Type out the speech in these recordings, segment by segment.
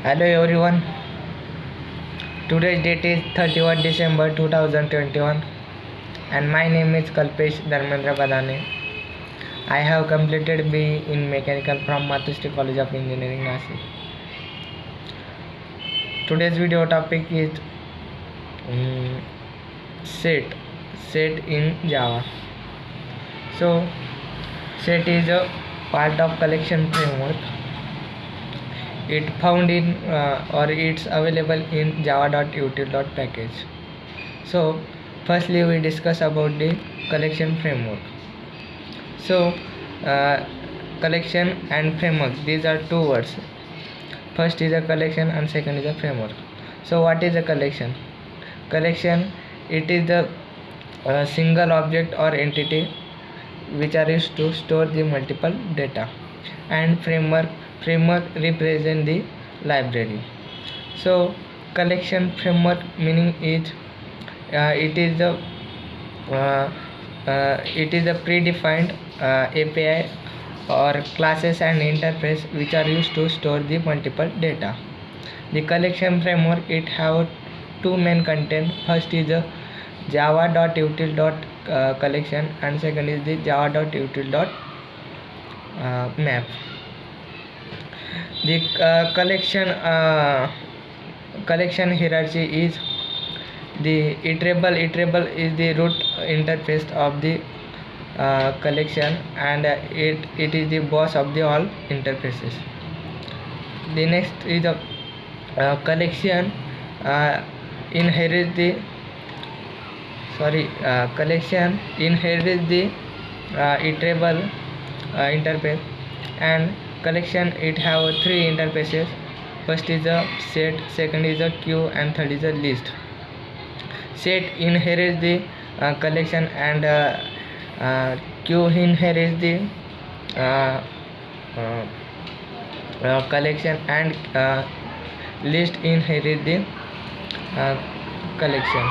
Hello everyone. Today's date is 31 December 2021 and my name is Kalpesh Dharmendra Badane. I have completed BE in Mechanical from Mathushri College of Engineering, Nashik. Today's video topic is set in Java. So set is a part of collection framework. It found in or it's available in java.util.package. So firstly we discuss about the collection framework. So collection and framework, these are two words. First is a collection and second is a framework. So what is a collection? Collection, it is the single object or entity which are used to store the multiple data, and framework represent the library. So collection framework meaning is it is a predefined API or classes and interface which are used to store the multiple data. The collection framework, it have two main content. First is a java.util.collection and second is the java.util.map. The collection hierarchy is the iterable is the root interface of the collection, and it is the boss of the all interfaces. The next is the collection inherits the iterable interface, and collection, it have three interfaces. First is a set, second is a queue, and third is a list. Set inherits the collection, and queue inherits the collection, and list inherits the collection.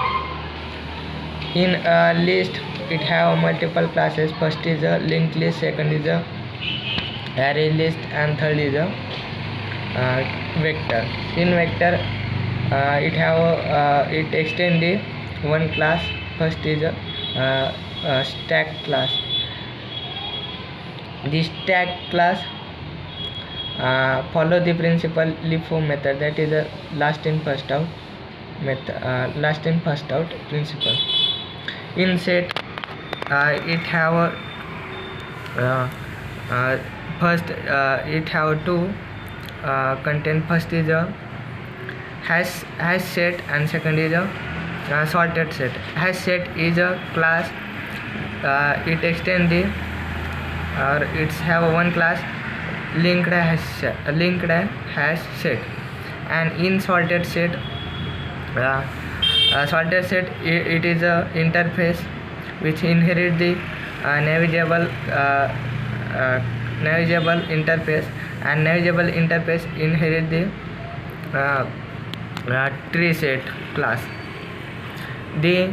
In list, it have multiple classes. First is a linked list, second is a array list, and third is a vector. In vector, it extend the one class. First is a stack class. The stack class follow the principle LIFO method, that is a last in first out method, last in first out principle. In set, it have first it have two content. First is a hash set, and second is a sorted set. Hash set is a class, it extend the or it's have one class linked hash set. And in sorted set, it is a interface which inherit the navigable interface, and navigable interface inherit the tree set class. The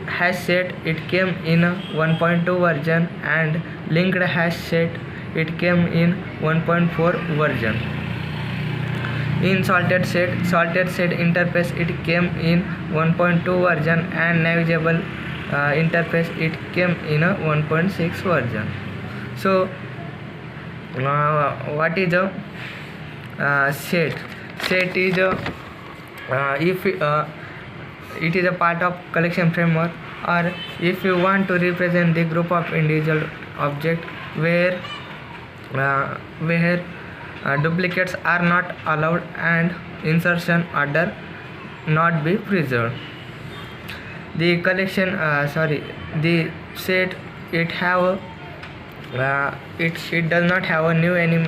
hash set, it came in a 1.2 version, and linked hash set, it came in 1.4 version. In sorted set interface, it came in 1.2 version, and navigable interface, it came in a 1.6 version. So what is a set? Set is a if it is a part of collection framework, or if you want to represent the group of individual object where duplicates are not allowed and insertion order not be preserved. The collection the set, it have it does not have a new any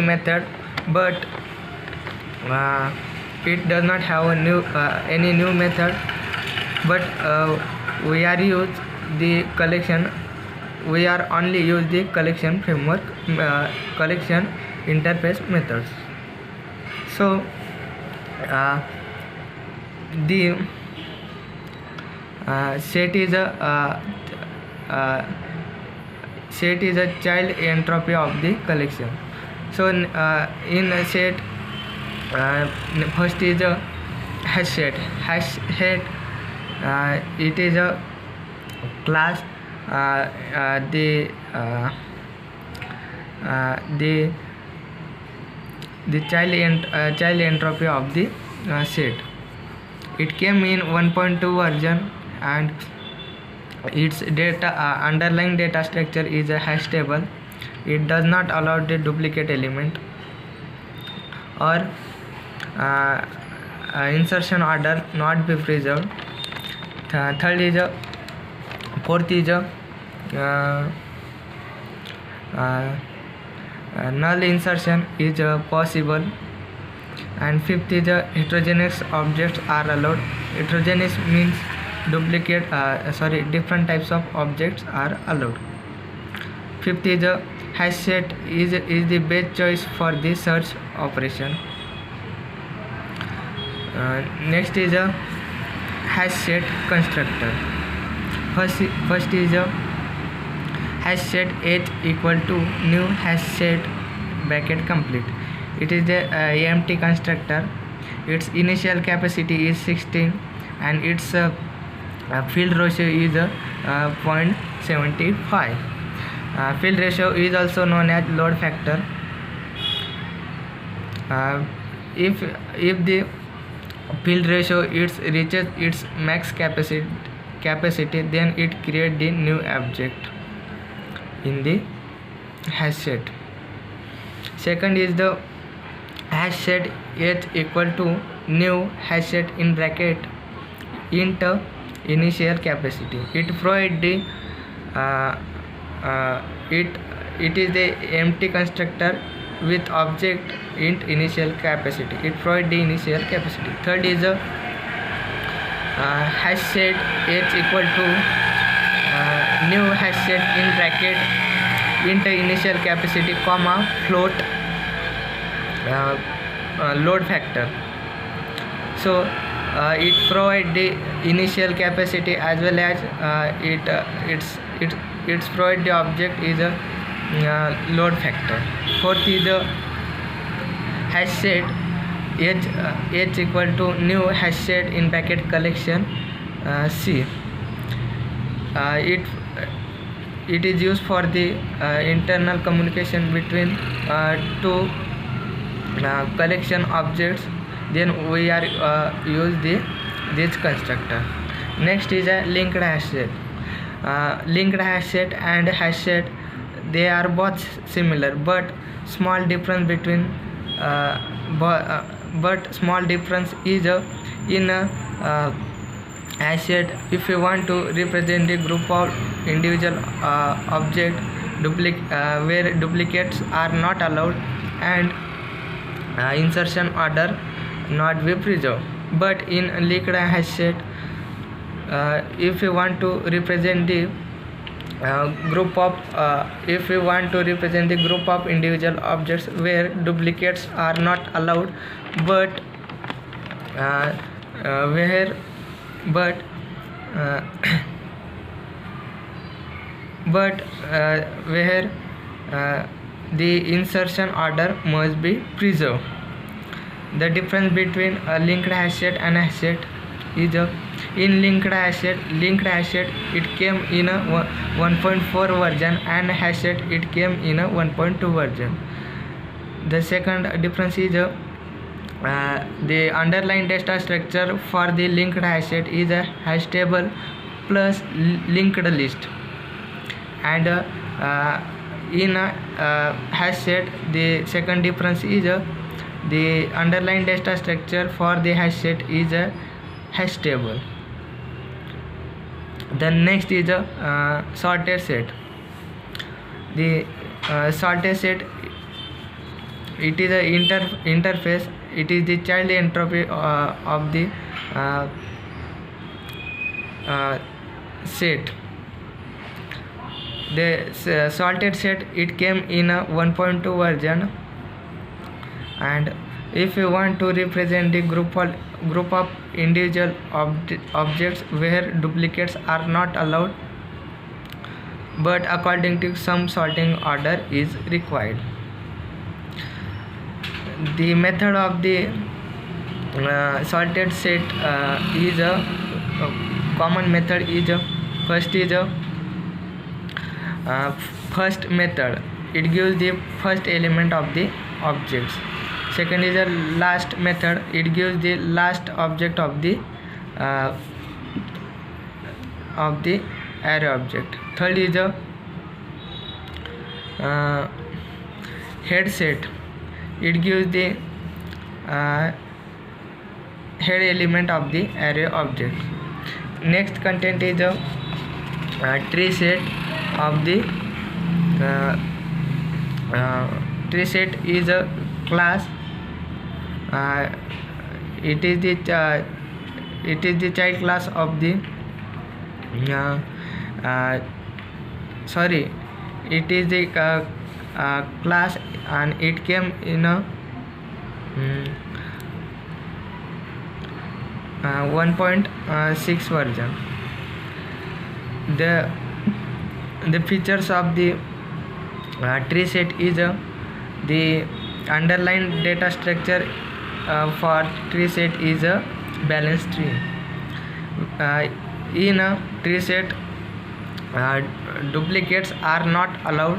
method, but it does not have a any new method, but we are use the collection, we are only use the collection framework collection interface methods. So the set is a child entropy of the collection. So in a set, first is a hash set. Hash set, it is a class. The child entropy of the set. It came in 1.2 version, and its data underlying data structure is a hash table. It does not allow the duplicate element or insertion order not be preserved. Third is a fourth is a null insertion is possible, and fifth is heterogeneous objects are allowed. Heterogeneous means different types of objects are allowed. Fifth is hash set is the best choice for the search operation. Next is a hash set constructor. First is a hash set h equal to new hash set bracket complete. It is the empty constructor. Its initial capacity is 16, and its field ratio is 0.75. Field ratio is also known as load factor. If the field ratio reaches its max capacity, then it creates the new object in the hash set. Second is the hash set h equal to new hash set in bracket int initial capacity. It provides the it is the empty constructor with object int initial capacity. It provides the initial capacity. Third is a hash set h equal to new hash set in bracket int initial capacity comma float load factor. So it provides the initial capacity as well as it's provide the object is a load factor. Fourth is the hash set h equal to new hash set in bracket collection C. It is used for the internal communication between two collection objects. Then we are use this constructor. Next is a linked hash set. Linked hash set and hash set, they are both similar, but small difference between but small difference is in a hash set. If you want to represent a group of individual object where duplicates are not allowed and insertion order not be preserved, but in linked hash set, if you want to represent the group of individual objects where duplicates are not allowed, but where the insertion order must be preserved. The difference between a linked hash set and a hash set is in linked hash set it came in a 1.4 version, and hash set it came in a 1.2 version. The second difference is the underlying data structure for the linked hash set is a hash table plus linked list, and in a hash set the second difference is the underlying data structure for the hash set is a hash table. The next is a sorted set. The sorted set, it is a interface. It is the child entropy of the set. The sorted set it came in a 1.2 version, and if you want to represent the group of individual objects where duplicates are not allowed, but according to some sorting order is required. the method of the sorted set is a common method is first method. It gives the first element of the objects. Second is a last method. It gives the last object of the array object. Third is a head set. It gives the head element of the array object. Next content is a tree set of the tree set is a class. It is the child class of the it is the class, and it came in a 1.6 version. The features of the tree set is the underlying data structure for tree set is a balanced tree. In a tree set, duplicates are not allowed.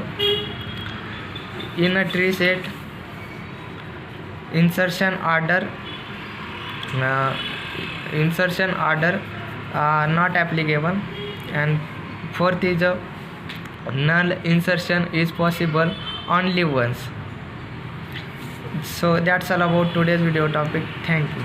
In a tree set, insertion order not applicable. And fourth is a null insertion is possible only once. So that's all about today's video topic. Thank you.